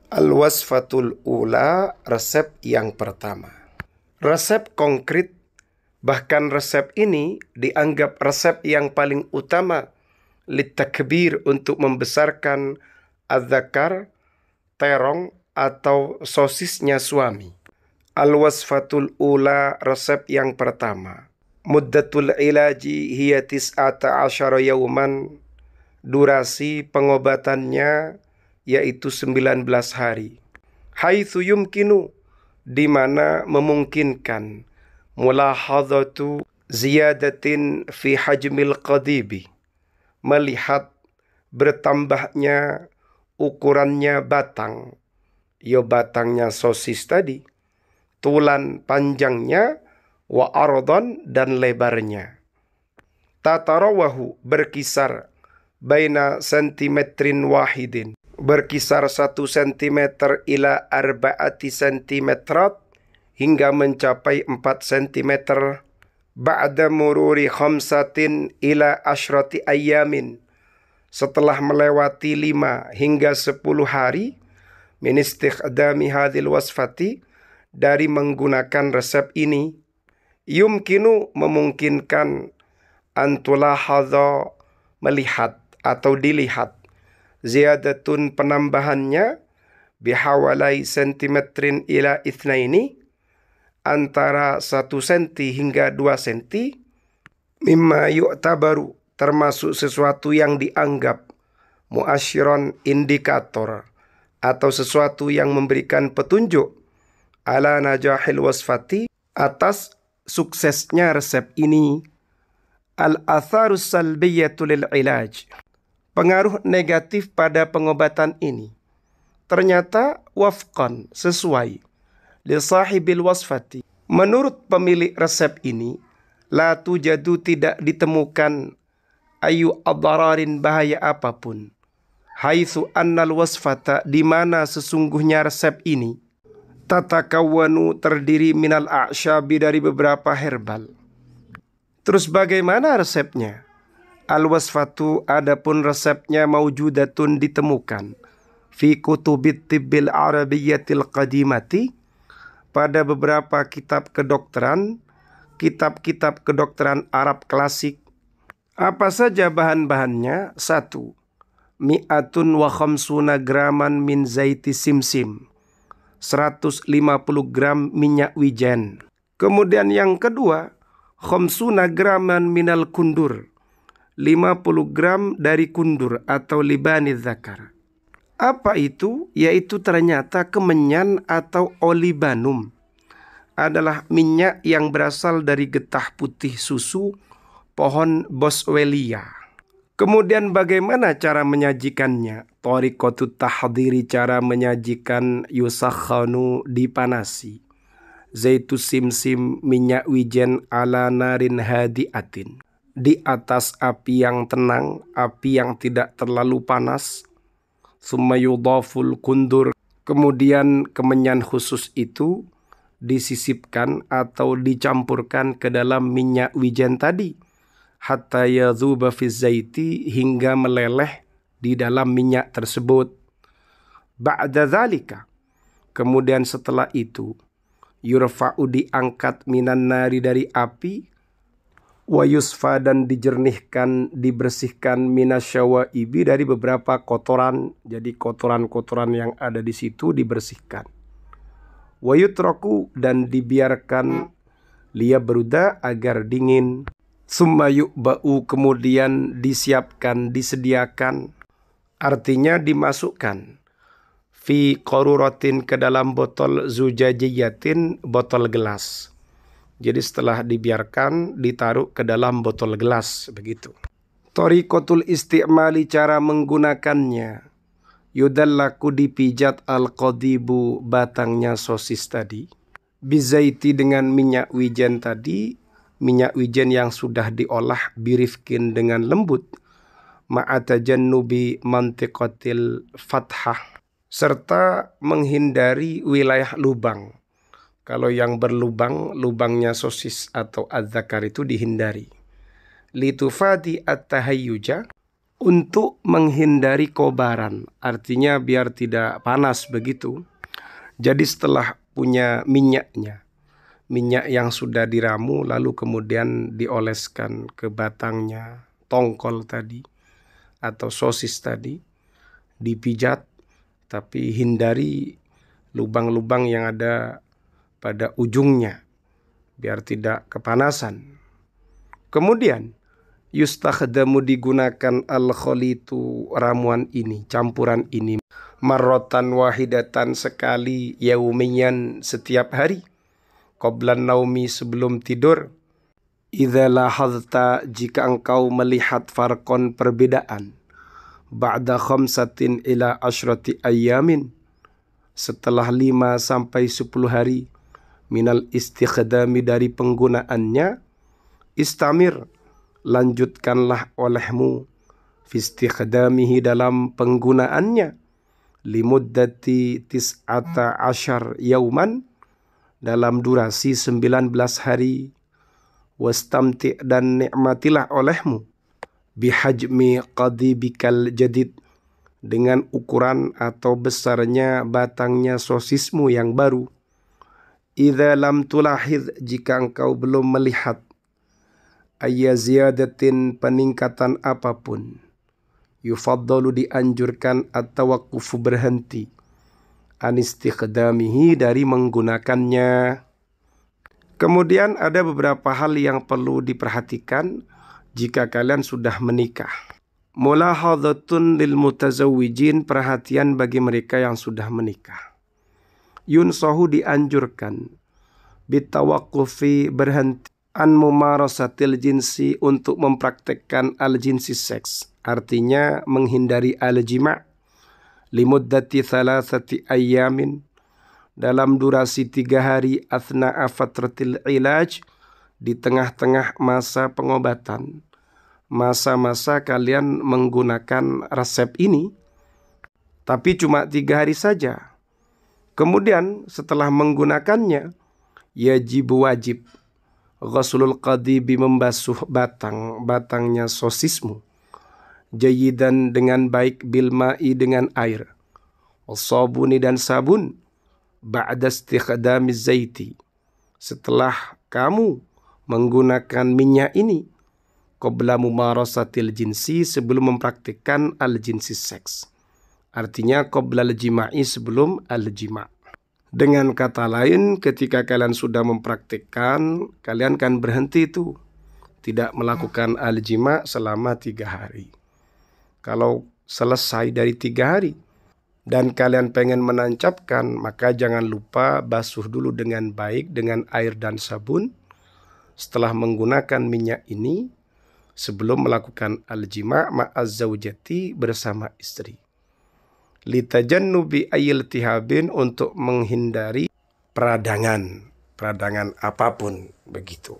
Al-wasfatul ula, resep yang pertama. Resep konkret, bahkan resep ini dianggap resep yang paling utama litakbir, untuk membesarkan adzakar, terong atau sosisnya suami. Al-wasfatul ula, resep yang pertama. Muddatul ilaji hiya tis'ata asyara yauman, durasi pengobatannya yaitu 19 hari. Haitsu yumkinu, di mana memungkinkan, mulahadzatu ziyadatin fi hajmil qadibi, melihat bertambahnya ukurannya batang, batangnya sosis tadi, tulan panjangnya, wa ardhan, dan lebarnya. Tatarawahu, berkisar, baina sentimetrin wahidin, berkisar 1 cm ila arba'ati sentimetrat, hingga mencapai 4 cm, ba'da mururi khamsatin ila asyrati ayyamin, setelah melewati 5 hingga 10 hari, min istikhdami hadhil wasfati, dari menggunakan resep ini. Yumkinu, memungkinkan, antulahadha, melihat atau dilihat, ziyadatun, penambahannya, bihawalai sentimetrin ila ithnaini, antara 1 senti hingga 2 senti, mimma yu'tabaru, termasuk sesuatu yang dianggap, muasyiron, indikator, atau sesuatu yang memberikan petunjuk, ala najahil wasfati, atas suksesnya resep ini. Al-atharus salbiyatu lil ilaj, pengaruh negatif pada pengobatan ini, ternyata wafqan, sesuai, li sahibil wasfati, menurut pemilik resep ini, la tujadu, tidak ditemukan, ayu adararin, bahaya apapun, haitsu annal wasfata, di mana sesungguhnya resep ini, tatakawwanu, terdiri minal a'syabi, dari beberapa herbal. Terus bagaimana resepnya? Al-wasfatu, adapun resepnya, maujudatun, ditemukan, fi kutubit tibbil arabiyyatil qadimati, pada beberapa kitab kedokteran, kitab-kitab kedokteran Arab klasik. Apa saja bahan-bahannya? 1. Mi'atun wa khamsuna graman min zaiti simsim, 150 gram minyak wijen. Kemudian yang kedua, khamsuna graman minal kundur, 50 gram dari kundur atau libani zakar. Apa itu? Yaitu ternyata kemenyan atau olibanum adalah minyak yang berasal dari getah putih susu pohon boswellia. Kemudian bagaimana cara menyajikannya? Tariqatut tahdiri, cara menyajikan, yusakhanu, dipanasi, zaitus simsim, minyak wijen, ala narin hadiatin, di atas api yang tenang, api yang tidak terlalu panas. Summa yudhaful kundur, kemudian kemenyan khusus itu disisipkan atau dicampurkan ke dalam minyak wijen tadi, hatta yadhuba fi zaiti, hingga meleleh di dalam minyak tersebut. Ba'da dzalika, kemudian setelah itu, yurfa'u, diangkat, minan nari, dari api, wa yusfa, dan dijernihkan, dibersihkan, minasyawaibi, dari beberapa kotoran. Jadi kotoran-kotoran yang ada di situ dibersihkan. Wa yutraku, dan dibiarkan, liya beruda, agar dingin. Summa yu'ba'u, kemudian disiapkan, disediakan, artinya dimasukkan, fi qaruratin, ke dalam botol, zujajiyatin, botol gelas. Jadi setelah dibiarkan, ditaruh ke dalam botol gelas, begitu. Tariqatul isti'mali, cara menggunakannya, yudallaku, dipijat, al-qadibu, batangnya sosis tadi, bizaiti, dengan minyak wijen tadi, minyak wijen yang sudah diolah, birifkin, dengan lembut, ma'atajannubi mantiqatil fathah, serta menghindari wilayah lubang. Kalau yang berlubang, lubangnya sosis atau adzakar itu dihindari. Litufadi at-tahayyuja, untuk menghindari kobaran, artinya biar tidak panas begitu. Jadi setelah punya minyaknya, minyak yang sudah diramu lalu kemudian dioleskan ke batangnya, tongkol tadi atau sosis tadi, dipijat, tapi hindari lubang-lubang yang ada pada ujungnya biar tidak kepanasan. Kemudian yustakhdamu digunakan al-kholitu, ramuan ini, campuran ini, marrotan wahidatan, sekali, yaumiyan, setiap hari, qoblan naumi, sebelum tidur, idza lahadta, jika engkau melihat farqon, perbedaan, ba'da khamsatin ila asyrati ayyamin, setelah 5 sampai 10 hari, minal istikhdami, dari penggunaannya, istamir, lanjutkanlah olehmu, fistikhdamihi, dalam penggunaannya, limuddati tis'ata asyar yauman, dalam durasi 19 hari, wastamti', dan nikmatilah olehmu, bihajmi qadibikal jadid, dengan ukuran atau besarnya batangnya sosismu yang baru, idza lam tulahid, jika engkau belum melihat, ayya ziyadatin, peningkatan apapun, yufaddalu, dianjurkan, at-tawaqqufu, berhenti, anistikhdamihi, dari menggunakannya. Kemudian ada beberapa hal yang perlu diperhatikan jika kalian sudah menikah. Mulahadhatun lil mutazawwijin, perhatian bagi mereka yang sudah menikah. Yunsahu, dianjurkan, bitawaqqufi, berhenti, an mumarasatil jinsi, untuk mempraktekkan al-jinsi, seks, artinya menghindari al-jima', limuddati thalathati ayyamin, dalam durasi 3 hari, athna'a fatratil ilaj, di tengah-tengah masa pengobatan, masa-masa kalian menggunakan resep ini, tapi cuma 3 hari saja. Kemudian setelah menggunakannya, wajib, ghuslul qadibi, membasuh batangnya sosismu, jayidan, dengan baik, bilma'i, dengan air, wasabuni, dan sabun, ba'da istikhdami zaiti, setelah kamu menggunakan minyak ini, qabla mumarasatil jinsi, sebelum mempraktikkan al-jinsi, seks, artinya qabla al-jima'i, sebelum al-jima'. Dengan kata lain, ketika kalian sudah mempraktikkan, kalian kan berhenti itu, tidak melakukan al-jima' selama 3 hari. Kalau selesai dari 3 hari dan kalian pengen menancapkan, maka jangan lupa basuh dulu dengan baik dengan air dan sabun setelah menggunakan minyak ini, sebelum melakukan al-jima' ma'az zaujati, bersama istri. Litajannubi ayil tihabin, untuk menghindari peradangan apapun begitu.